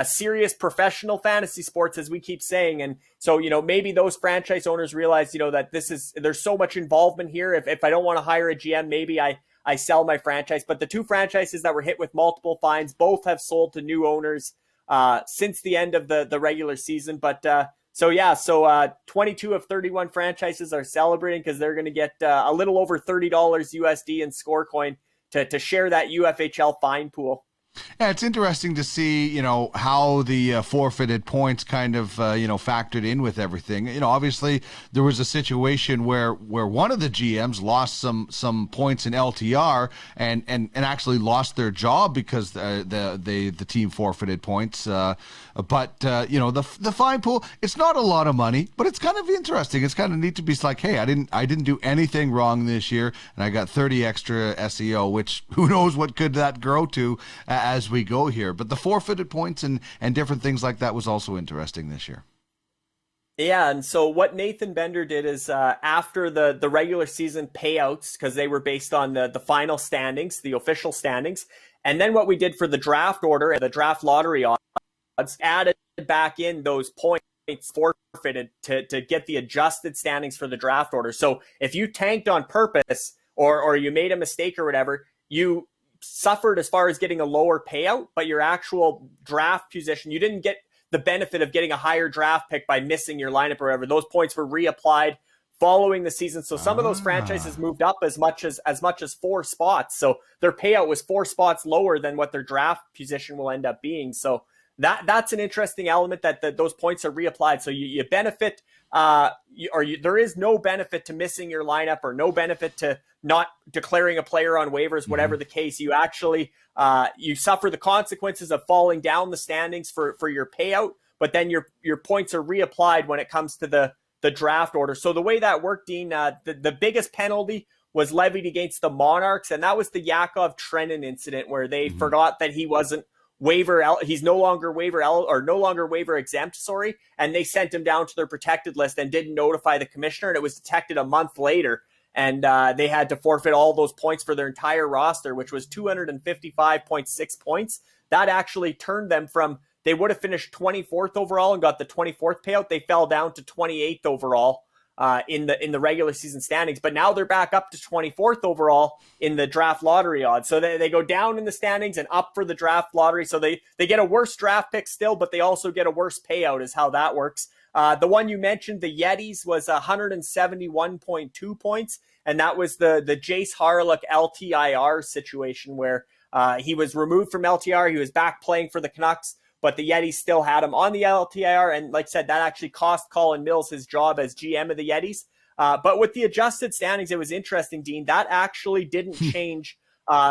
serious professional fantasy sports, as we keep saying. And so, maybe those franchise owners realize, that there's so much involvement here. If I don't want to hire a GM, maybe I sell my franchise. But the 2 franchises that were hit with multiple fines, both have sold to new owners since the end of the regular season. But so 22 of 31 franchises are celebrating because they're going to get a little over $30 USD in score coin to share that UFHL fine pool. Yeah, it's interesting to see, how the forfeited points kind of, factored in with everything. Obviously there was a situation where one of the GMs lost some points in LTR and actually lost their job because the team forfeited points. But the fine pool, it's not a lot of money, but it's kind of interesting. It's kind of neat to be like, hey, I didn't do anything wrong this year, and I got 30 extra SEO, which who knows what could that grow to as we go here. But the forfeited points and different things like that was also interesting this year. Yeah, and so what Nathan Bender did is after the regular season payouts, because they were based on the final standings, the official standings, and then what we did for the draft order and the draft lottery odds, added back in those points forfeited to get the adjusted standings for the draft order. So if you tanked on purpose or you made a mistake or whatever, you suffered as far as getting a lower payout, but your actual draft position, you didn't get the benefit of getting a higher draft pick by missing your lineup or whatever. Those points were reapplied following the season. So some of those franchises moved up as much as 4 spots. So their payout was 4 spots lower than what their draft position will end up being. So that's an interesting element that those points are reapplied. So you benefit, there is no benefit to missing your lineup or no benefit to not declaring a player on waivers, whatever the case. You actually, you suffer the consequences of falling down the standings for your payout, but then your points are reapplied when it comes to the draft order. So the way that worked, Dean, the biggest penalty was levied against the Monarchs, and that was the Yakov Trenin incident where they forgot that he wasn't he's no longer waiver exempt, and they sent him down to their protected list and didn't notify the commissioner, and it was detected a month later, and they had to forfeit all those points for their entire roster, which was 255.6 points. That actually turned them from, they would have finished 24th overall and got the 24th payout. They fell down to 28th overall in the regular season standings, but now they're back up to 24th overall in the draft lottery odds. So they go down in the standings and up for the draft lottery. So they get a worse draft pick still, but they also get a worse payout is how that works. The one you mentioned, the Yetis, was 171.2 points. And that was the Jace Harlock LTIR situation where he was removed from LTIR. He was back playing for the Canucks, but the Yetis still had him on the LTIR. And like I said, that actually cost Colin Mills his job as GM of the Yetis. But with the adjusted standings, it was interesting, Dean. That actually didn't change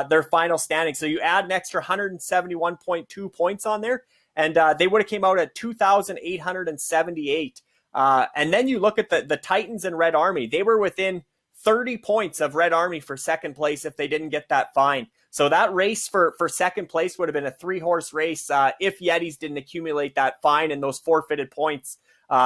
their final standings. So you add an extra 171.2 points on there, and they would have came out at 2,878. And then you look at the Titans and Red Army. They were within 30 points of Red Army for second place if they didn't get that fine. So that race for second place would have been a 3-horse race if Yetis didn't accumulate that fine and those forfeited points.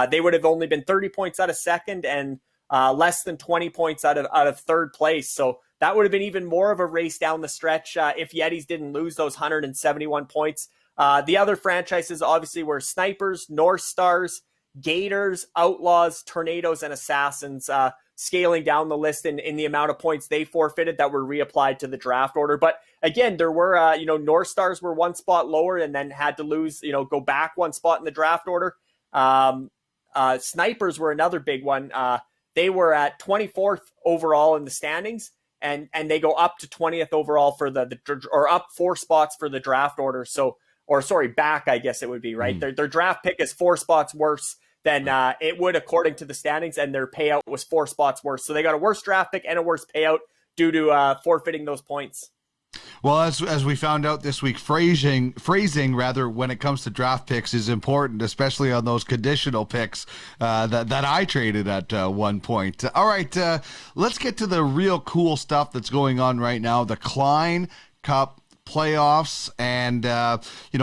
They would have only been 30 points out of second and less than 20 points out of third place. So that would have been even more of a race down the stretch if Yetis didn't lose those 171 points. The other franchises obviously were Snipers, North Stars, Gators, Outlaws, Tornadoes, and Assassins, scaling down the list in the amount of points they forfeited that were reapplied to the draft order. But again, there were, North Stars were one spot lower and then had to lose, go back one spot in the draft order. Snipers were another big one. They were at 24th overall in the standings, and they go up to 20th overall for or up 4 spots for the draft order. So, back, I guess it would be, right? Their draft pick is 4 spots worse than it would according to the standings, and their payout was 4 spots worse. So they got a worse draft pick and a worse payout due to forfeiting those points. Well, as we found out this week, phrasing when it comes to draft picks is important, especially on those conditional picks that I traded at one point. All right, let's get to the real cool stuff that's going on right now. The Klein Cup Playoffs, and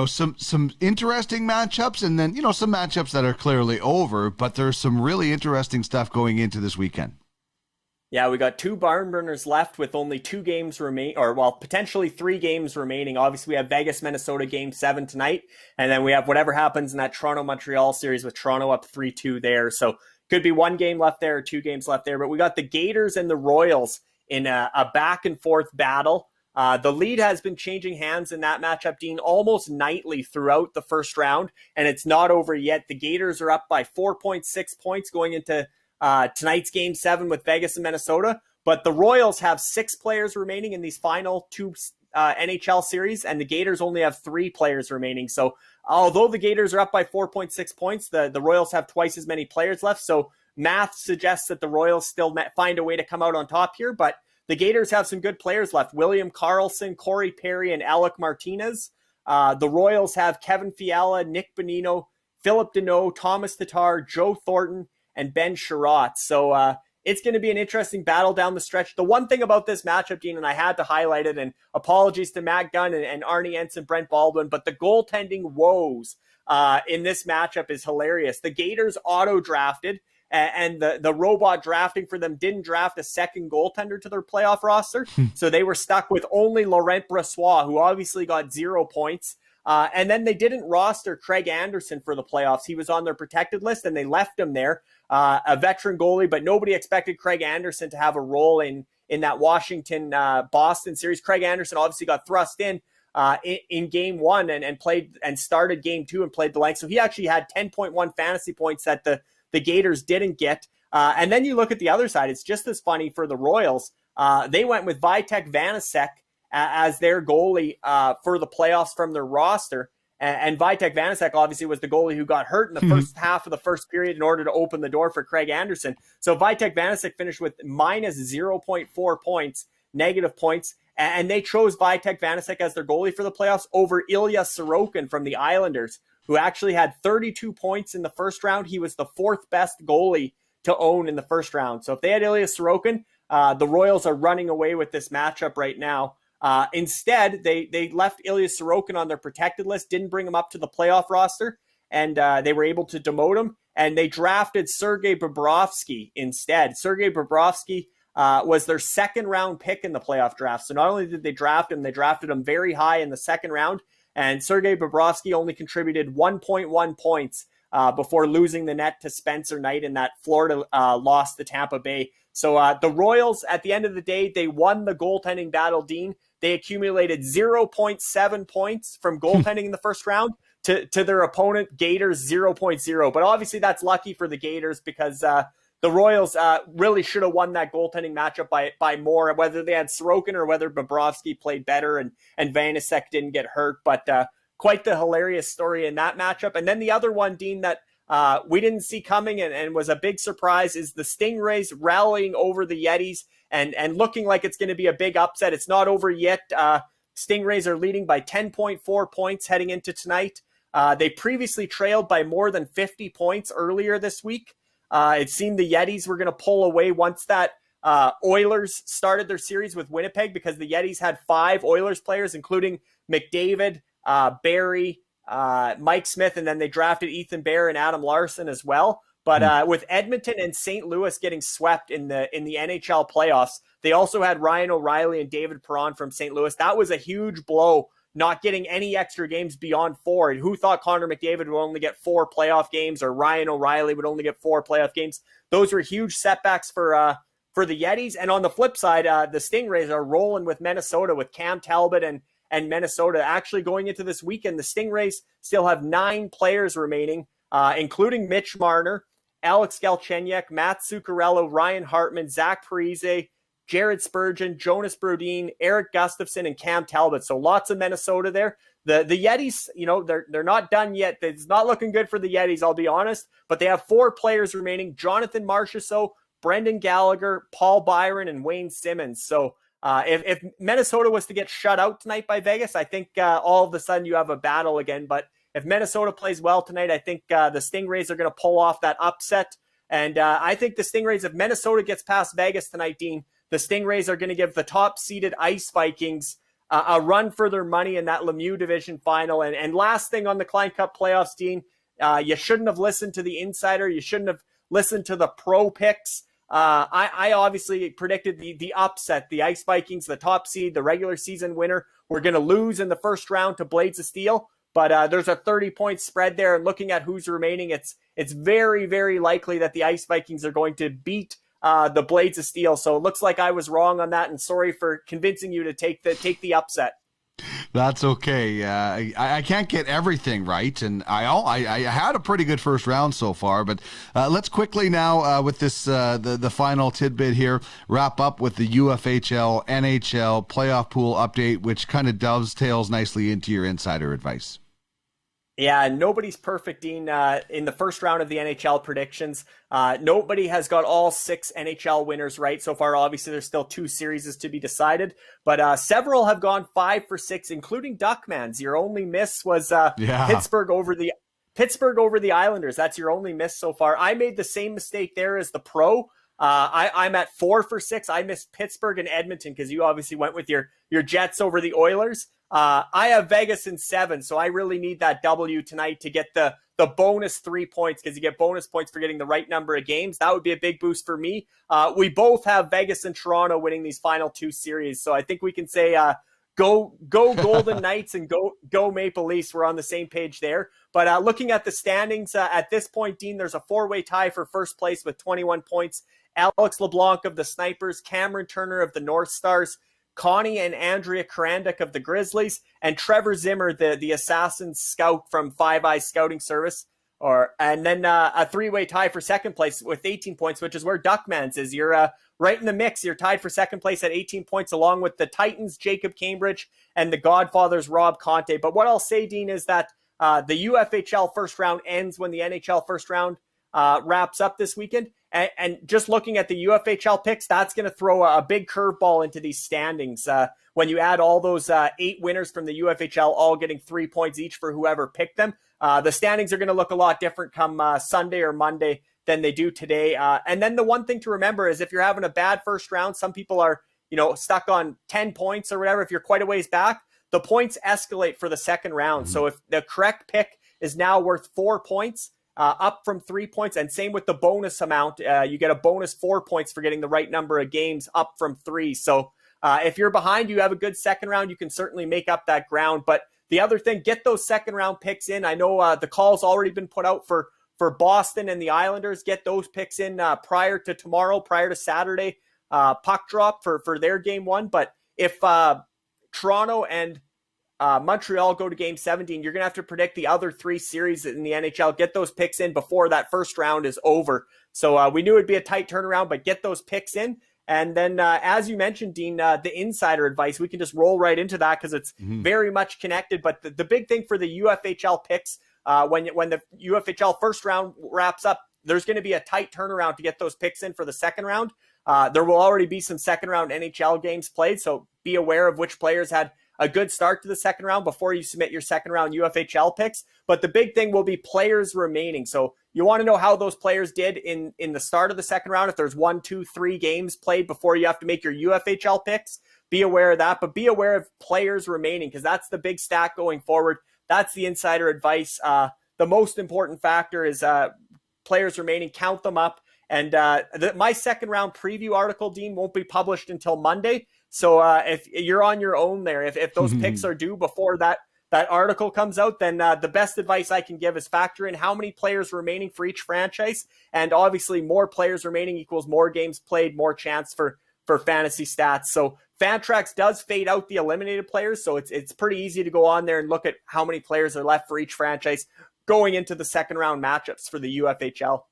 some interesting matchups, and then some matchups that are clearly over. But there's some really interesting stuff going into this weekend. Yeah, we got 2 barn burners left with only 2 games potentially 3 games remaining. Obviously, we have Vegas, Minnesota Game 7 tonight, and then we have whatever happens in that Toronto-Montreal series with Toronto up 3-2 there. So could be 1 game left there or 2 games left there. But we got the Gators and the Royals in a back-and-forth battle. The lead has been changing hands in that matchup, Dean, almost nightly throughout the first round, and it's not over yet. The Gators are up by 4.6 points going into tonight's Game 7 with Vegas and Minnesota, but the Royals have 6 players remaining in these final 2 NHL series, and the Gators only have 3 players remaining. So although the Gators are up by 4.6 points, the Royals have twice as many players left. So math suggests that the Royals still find a way to come out on top here, but the Gators have some good players left. William Karlsson, Corey Perry, and Alec Martinez. The Royals have Kevin Fiala, Nick Bonino, Philip Deneau, Thomas Tatar, Joe Thornton, and Ben Sherratt. So it's going to be an interesting battle down the stretch. The one thing about this matchup, Dean, and I had to highlight it, and apologies to Matt Gunn and Arnie Ensign, Brent Baldwin, but the goaltending woes in this matchup is hilarious. The Gators auto-drafted, and the robot drafting for them didn't draft a second goaltender to their playoff roster. So they were stuck with only Laurent Brossoit, who obviously got 0 points. And then they didn't roster Craig Anderson for the playoffs. He was on their protected list, and they left him there, a veteran goalie, but nobody expected Craig Anderson to have a role in that Washington-Boston series. Craig Anderson obviously got thrust in Game 1 and played and started Game 2 and played the length. So he actually had 10.1 fantasy points that the Gators didn't get. And then you look at the other side. It's just as funny for the Royals. They went with Vitek Vanacek as their goalie for the playoffs from their roster. And Vitek Vanacek obviously was the goalie who got hurt in the first half of the first period in order to open the door for Craig Anderson. So Vitek Vanacek finished with minus 0.4 points, negative points. And they chose Vitek Vanacek as their goalie for the playoffs over Ilya Sorokin from the Islanders, who actually had 32 points in the first round. He was the 4th best goalie to own in the first round. So if they had Ilya Sorokin, the Royals are running away with this matchup right now. Instead, they left Ilya Sorokin on their protected list, didn't bring him up to the playoff roster, and they were able to demote him, and they drafted Sergei Bobrovsky instead. Sergei Bobrovsky was their 2nd round pick in the playoff draft. So not only did they draft him, they drafted him very high in the 2nd round, and Sergei Bobrovsky only contributed 1.1 points before losing the net to Spencer Knight in that Florida loss to Tampa Bay. So the Royals, at the end of the day, they won the goaltending battle, Dean. They accumulated 0.7 points from goaltending in the first round to their opponent, Gators, 0.0. But obviously that's lucky for the Gators because the Royals really should have won that goaltending matchup by more, whether they had Sorokin or whether Bobrovsky played better and Vanacek didn't get hurt. But quite the hilarious story in that matchup. And then the other one, Dean, that we didn't see coming and was a big surprise is the Stingrays rallying over the Yetis and looking like it's going to be a big upset. It's not over yet. Stingrays are leading by 10.4 points heading into tonight. They previously trailed by more than 50 points earlier this week. It seemed the Yetis were going to pull away once that Oilers started their series with Winnipeg, because the Yetis had 5 Oilers players, including McDavid, Barry, Mike Smith, and then they drafted Ethan Bear and Adam Larson as well. But with Edmonton and St. Louis getting swept in the NHL playoffs, they also had Ryan O'Reilly and David Perron from St. Louis. That was a huge blow, not getting any extra games beyond 4. And who thought Connor McDavid would only get 4 playoff games, or Ryan O'Reilly would only get 4 playoff games? Those were huge setbacks for the Yetis. And on the flip side, the Stingrays are rolling with Minnesota, with Cam Talbot and Minnesota. Actually, going into this weekend, the Stingrays still have 9 players remaining, including Mitch Marner, Alex Galchenyuk, Matt Zuccarello, Ryan Hartman, Zach Parise, Jared Spurgeon, Jonas Brodin, Eric Gustafson, and Cam Talbot. So lots of Minnesota there. The Yetis, they're not done yet. It's not looking good for the Yetis, I'll be honest. But they have 4 players remaining: Jonathan Marchessault, Brendan Gallagher, Paul Byron, and Wayne Simmons. So if Minnesota was to get shut out tonight by Vegas, I think all of a sudden you have a battle again. But if Minnesota plays well tonight, I think the Stingrays are going to pull off that upset. And I think the Stingrays, if Minnesota gets past Vegas tonight, Dean, the Stingrays are going to give the top-seeded Ice Vikings a run for their money in that Lemieux Division final. And last thing on the Klein Cup playoffs, Dean, you shouldn't have listened to the insider. You shouldn't have listened to the pro picks. I obviously predicted the upset. The Ice Vikings, the top seed, the regular season winner, were going to lose in the first round to Blades of Steel. But there's a 30-point spread there. And looking at who's remaining, it's very, very likely that the Ice Vikings are going to beat the Blades of Steel. So it looks like I was wrong on that, and sorry for convincing you to take the upset. That's okay. I can't get everything right, and I had a pretty good first round so far. But let's quickly now, with this the final tidbit here, wrap up with the UFHL NHL playoff pool update, which kind of dovetails nicely into your insider advice. Yeah, nobody's perfect, Dean. In the first round of the NHL predictions, nobody has got all 6 NHL winners right so far. Obviously, there's still 2 series to be decided, but several have gone 5 for 6, including Duckmans. Your only miss was Pittsburgh over the Islanders. That's your only miss so far. I made the same mistake there as the pro. I'm at 4 for 6. I missed Pittsburgh and Edmonton because you obviously went with your Jets over the Oilers. I have Vegas in 7, so I really need that W tonight to get the bonus 3 points, because you get bonus points for getting the right number of games. That would be a big boost for me. We both have Vegas and Toronto winning these final 2 series, so I think we can say go Golden Knights and go Maple Leafs. We're on the same page there. But looking at the standings at this point, Dean, there's a 4-way tie for first place with 21 points. Alex LeBlanc of the Snipers, Cameron Turner of the North Stars, Connie and Andrea Karandik of the Grizzlies, and Trevor Zimmer, the assassin scout from Five Eyes Scouting Service. And then a 3-way tie for second place with 18 points, which is where Duckmans is. You're right in the mix. You're tied for second place at 18 points, along with the Titans, Jacob Cambridge, and the Godfathers, Rob Conte. But what I'll say, Dean, is that the UFHL first round ends when the NHL first round wraps up this weekend. And just looking at the UFHL picks, that's going to throw a big curveball into these standings. When you add all those 8 winners from the UFHL, all getting 3 points each for whoever picked them, the standings are going to look a lot different come Sunday or Monday than they do today. And then the one thing to remember is if you're having a bad first round, some people are stuck on 10 points or whatever. If you're quite a ways back, the points escalate for the second round. Mm-hmm. So if the correct pick is now worth 4 points, up from 3 points, and same with the bonus amount. You get a bonus 4 points for getting the right number of games, up from 3. So if you're behind, you have a good second round, you can certainly make up that ground. But the other thing, get those second round picks in. I know the call's already been put out for Boston and the Islanders. Get those picks in prior to tomorrow, prior to Saturday puck drop for their game 1. But if Toronto and Montreal go to game 17, you're going to have to predict the other 3 series in the NHL. Get those picks in before that first round is over. So we knew it'd be a tight turnaround, but get those picks in. And then, as you mentioned, Dean, the insider advice, we can just roll right into that because it's very much connected. But the big thing for the UFHL picks, when the UFHL first round wraps up, there's going to be a tight turnaround to get those picks in for the second round. There will already be some second round NHL games played, so be aware of which players had a good start to the second round before you submit your second round UFHL picks. But the big thing will be players remaining. So you want to know how those players did in the start of the second round. If there's 1, 2, 3 games played before you have to make your UFHL picks, be aware of that. But be aware of players remaining, because that's the big stat going forward. That's the insider advice. The most important factor is players remaining. Count them up. And my second round preview article, Dean, won't be published until Monday. So if you're on your own there, if those picks are due before that article comes out, then the best advice I can give is factor in how many players remaining for each franchise. And obviously more players remaining equals more games played, more chance for fantasy stats. So Fantrax does fade out the eliminated players. So it's pretty easy to go on there and look at how many players are left for each franchise going into the second round matchups for the UFHL.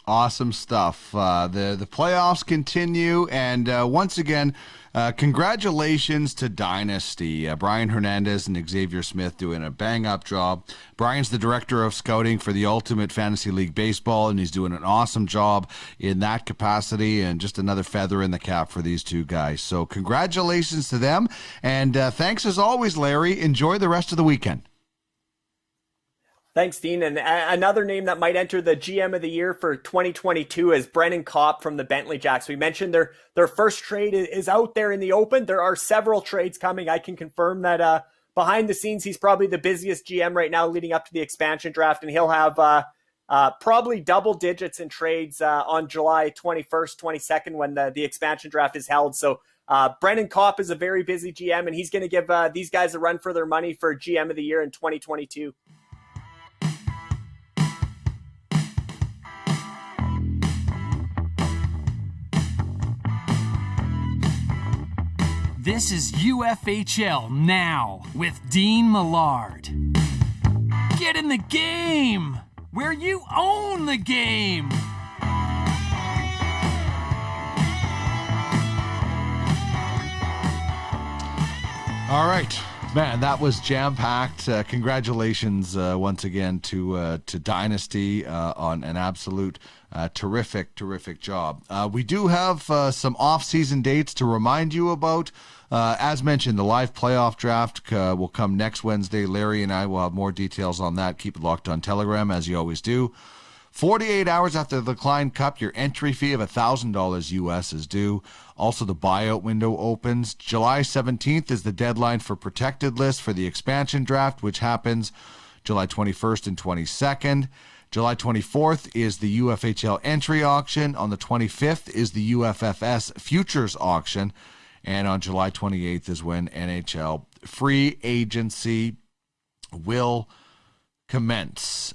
Awesome stuff. The playoffs continue, and once again, congratulations to Dynasty. Brian Hernandez and Xavier Smith doing a bang-up job. Brian's the director of scouting for the Ultimate Fantasy League Baseball, and he's doing an awesome job in that capacity, and just another feather in the cap for these two guys. So congratulations to them, and thanks as always, Larry. Enjoy the rest of the weekend. Thanks, Dean. And another name that might enter the GM of the year for 2022 is Brennan Copp from the Bentley Jacks. We mentioned their first trade is out there in the open. There are several trades coming. I can confirm that behind the scenes, he's probably the busiest GM right now leading up to the expansion draft, and he'll have probably double digits in trades on July 21st, 22nd when the expansion draft is held. So Brennan Copp is a very busy GM, and he's going to give these guys a run for their money for GM of the year in 2022. This is UFHL Now with Dean Millard. Get in the game, where you own the game. All right, man, that was jam-packed. Congratulations once again to Dynasty on an absolute terrific job. We do have some off-season dates to remind you about. As mentioned, the live playoff draft will come next Wednesday. Larry and I will have more details on that. Keep it locked on Telegram, as you always do. 48 hours after the Klein Cup, your entry fee of $1,000 US is due. Also, the buyout window opens. July 17th is the deadline for protected lists for the expansion draft, which happens July 21st and 22nd. July 24th is the UFHL entry auction. On the 25th is the UFFS futures auction. And on July 28th is when NHL free agency will commence.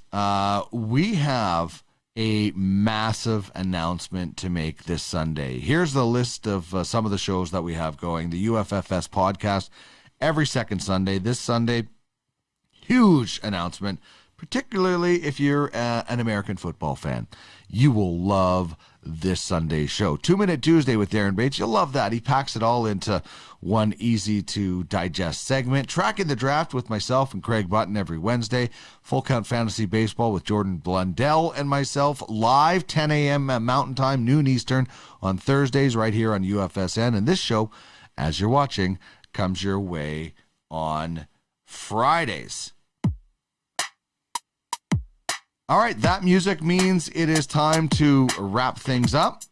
We have a massive announcement to make this Sunday. Here's the list of some of the shows that we have going. The UFFS podcast every second Sunday. This Sunday, huge announcement, particularly if you're an American football fan. You will love this Sunday's show. 2-Minute Tuesday with Darren Bates. You'll love that. He packs it all into one easy-to-digest segment. Tracking the draft with myself and Craig Button every Wednesday. Full Count Fantasy Baseball with Jordan Blundell and myself. Live 10 a.m. Mountain Time, noon Eastern on Thursdays right here on UFSN. And this show, as you're watching, comes your way on Fridays. All right, that music means it is time to wrap things up.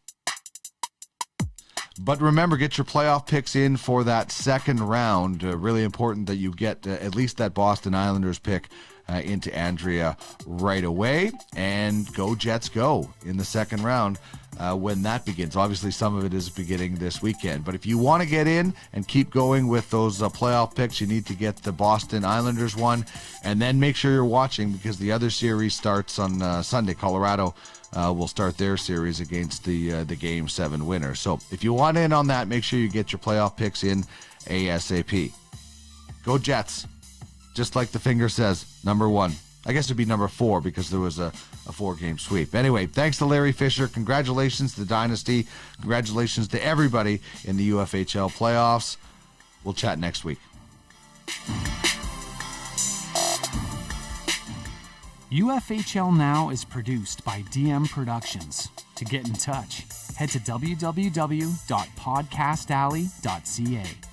But remember, get your playoff picks in for that second round. Really important that you get at least that Boston Islanders pick into Andrea right away. And go Jets go in the second round when that begins. Obviously, some of it is beginning this weekend. But if you want to get in and keep going with those playoff picks, you need to get the Boston Islanders one. And then make sure you're watching, because the other series starts on Sunday. Colorado will start their series against the Game 7 winner. So if you want in on that, make sure you get your playoff picks in ASAP. Go Jets. Just like the finger says, number 1. I guess it'd be number 4 because there was a 4-game sweep. Anyway, thanks to Larry Fisher. Congratulations to the Dynasty. Congratulations to everybody in the UFHL playoffs. We'll chat next week. UFHL Now is produced by DM Productions. To get in touch, head to www.podcastalley.ca.